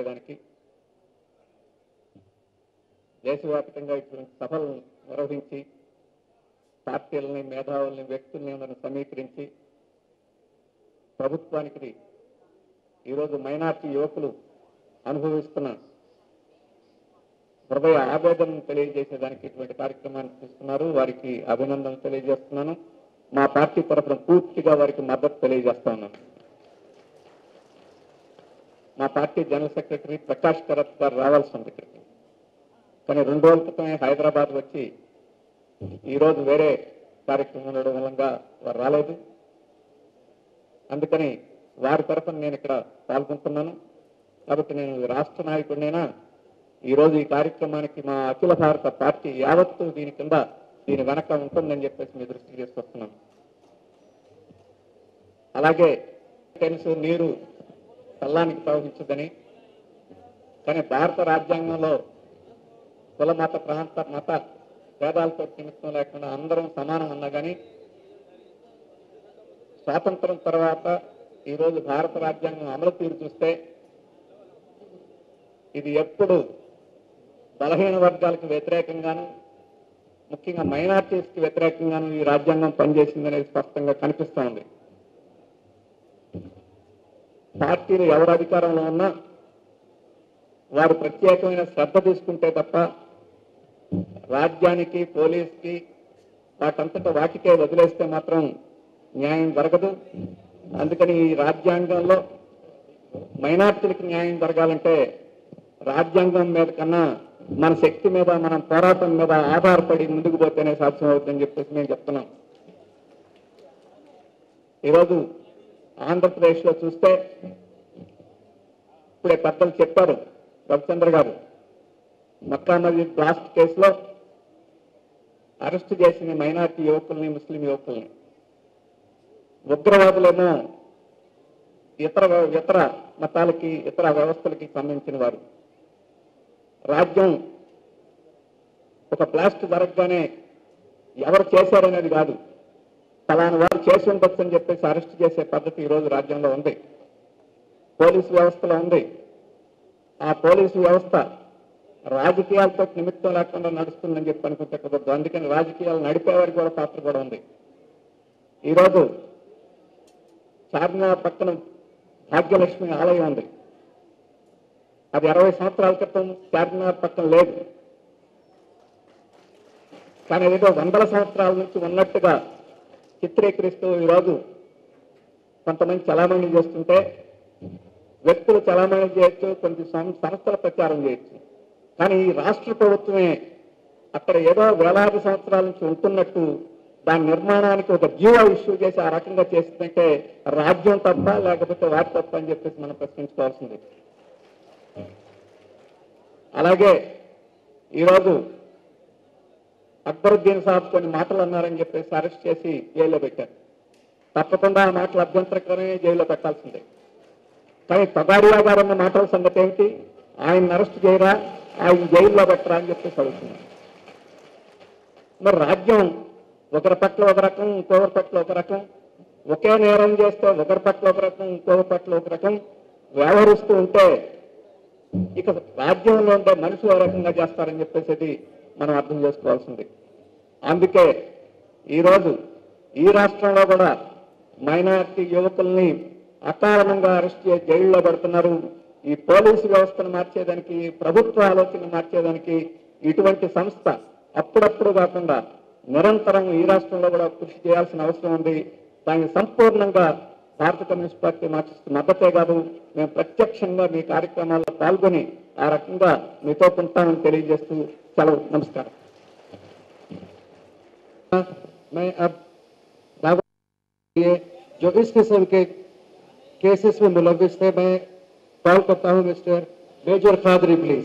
చేసేదానికి దేశవ్యాప్తంగా ఇటువంటి సభలు నిర్వహించి పార్టీలని మేధావుల్ని వ్యక్తుల్ని అందరిని సమీకరించి ప్రభుత్వానికి ఈరోజు మైనార్టీ యువకులు అనుభవిస్తున్న హృదయ ఆవేదనను తెలియజేసేదానికి ఇటువంటి కార్యక్రమాన్ని తీసుకున్నారు. వారికి అభినందనలు తెలియజేస్తున్నాను. మా పార్టీ తరఫున పూర్తిగా వారికి మద్దతు తెలియజేస్తా ఉన్నాను. మా party general secretary Prakash Karat గారు రావాల్సి ఉంది ఇక్కడికి, కానీ 2 రోజుల క్రితమే హైదరాబాద్ వచ్చి ఈరోజు వేరే కార్యక్రమం ఉండడం మూలంగా వారు రాలేదు. అందుకని వారి తరఫున నేను ఇక్కడ పాల్గొంటున్నాను. కాబట్టి నేను రాష్ట్ర నాయకుడినైనా ఈరోజు ఈ కార్యక్రమానికి మా అఖిల భారత పార్టీ యావత్తు దీని వెనక ఉంటుందని చెప్పేసి మీ దృష్టికి తీసుకొస్తున్నాను. అలాగే తెలుసు నీరు కల్లానికి ప్రవహించదని, కానీ భారత రాజ్యాంగంలో కుల మత ప్రాంత మత భేదాలతో నిమిత్తం లేకుండా అందరం సమానం అన్నా కానీ స్వాతంత్రం తర్వాత ఈరోజు భారత రాజ్యాంగం అమలు తీరు చూస్తే ఇది ఎప్పుడు బలహీన వర్గాలకు వ్యతిరేకంగాను ముఖ్యంగా మైనార్టీస్కి వ్యతిరేకంగాను ఈ రాజ్యాంగం పనిచేసిందనేది స్పష్టంగా కనిపిస్తూ ఉంది. పార్టీలు ఎవరు అధికారంలో ఉన్నా వారు ప్రత్యేకమైన శ్రద్ధ తీసుకుంటే తప్ప రాజ్యానికి పోలీస్కి వాటంతటా వాటికే వదిలేస్తే మాత్రం న్యాయం జరగదు. అందుకని ఈ రాజ్యాంగంలో మైనార్టీలకు న్యాయం జరగాలంటే రాజ్యాంగం మీద కన్నా మన శక్తి మీద మనం పోరాటం మీద ఆధారపడి ముందుకు పోతేనే సాధ్యం అవుతుందని చెప్పేసి మేము చెప్తున్నాం. ఈరోజు ఆంధ్రప్రదేశ్లో చూస్తే ఇప్పుడే పెద్దలు చెప్పారు, రవిచంద్ర గారు, మక్కా మస్జిద్ బ్లాస్ట్ కేసులో అరెస్టు చేసిన మైనార్టీ యువకుల్ని ముస్లిం యువకుల్ని ఉగ్రవాదులేమో ఇతర మతాలకి ఇతర వ్యవస్థలకి సంబంధించిన వారు. రాజ్యం ఒక బ్లాస్ట్ జరగగానే ఎవరు చేశారనేది కాదు, ఫలానా వారు చేసి ఉండొచ్చు అని చెప్పేసి అరెస్ట్ చేసే పద్ధతి ఈరోజు రాజ్యంలో ఉంది, పోలీసు వ్యవస్థలో ఉంది. ఆ పోలీసు వ్యవస్థ రాజకీయాలతో నిమిత్తం లేకుండా నడుస్తుందని చెప్పి అనుకుంటే కుదరదు. అందుకని రాజకీయాలు నడిపేవారికి కూడా పాత్ర కూడా ఉంది. ఈరోజు చార్మినార్ పక్కన భాగ్యలక్ష్మి ఆలయం ఉంది. అది 60 సంవత్సరాల క్రితం చార్మినార్ పక్కన లేదు, కానీ ఏదో 100 సంవత్సరాల నుంచి ఉన్నట్టుగా చిత్రీకరిస్తూ ఈరోజు కొంతమంది చలామణి చేస్తుంటే వ్యక్తులు చలామణి చేయొచ్చు, కొన్ని సంస్థల ప్రచారం చేయొచ్చు. కానీ ఈ రాష్ట్ర ప్రభుత్వమే అక్కడ ఏదో వేలాది సంవత్సరాల నుంచి ఉంటున్నట్టు దాని నిర్మాణానికి ఒక జీవో ఇష్యూ చేసి ఆ రకంగా చేస్తుందంటే రాజ్యం తప్ప లేకపోతే వాటి తప్ప అని చెప్పేసి మనం ప్రశ్నించుకోవాల్సింది. అలాగే ఈరోజు అక్బరుద్దీన్ సాబ్ కొన్ని మాటలు అన్నారని చెప్పేసి అరెస్ట్ చేసి జైల్లో పెట్టారు. తప్పకుండా ఆ మాటలు అభ్యంతరకరమే, జైల్లో పెట్టాల్సిందే. కానీ తగారియా గారు అన్న మాటల సంగతి ఏమిటి? ఆయన అరెస్ట్ చేయరా, ఆయన జైల్లో పెట్టరా అని చెప్పేసి అడుగుతున్నారు. మరి రాజ్యం ఒకరి పట్ల ఒక రకం, ఇంకొకరి పట్ల ఒక రకం, ఒకే నేరం చేస్తే ఒకరి పట్ల ఒక రకం, ఇంకొకరి పట్ల ఒక రకం వ్యవహరిస్తూ ఉంటే ఇక రాజ్యంలో ఉండే మనుషులు ఏ రకంగా చేస్తారని చెప్పేసి మనం అర్థం చేసుకోవాల్సింది. అందుకే ఈరోజు ఈ రాష్ట్రంలో కూడా మైనారిటీ యువకుల్ని అకారణంగా అరెస్ట్ చేసి జైల్లో పెడుతున్నారు. ఈ పోలీసు వ్యవస్థను మార్చేదానికి, ప్రభుత్వ ఆలోచన మార్చేదానికి ఇటువంటి సంస్థ అప్పుడప్పుడు కాకుండా నిరంతరం ఈ రాష్ట్రంలో కూడా కృషి చేయాల్సిన అవసరం ఉంది. దానికి సంపూర్ణంగా భారత కమ్యూనిస్ట్ పార్టీ మార్చిస్తున్న మద్దతే కాదు, మేము ప్రత్యక్షంగా మీ కార్యక్రమాల్లో పాల్గొని ఆ రకంగా మీతో ఉంటామని తెలియజేస్తూ సెలవు. నమస్కారం. जो इस किस्म के केसेस में मुलविस थे, मैं कॉल करता हूं मिस्टर मेजर कादरी प्लीज.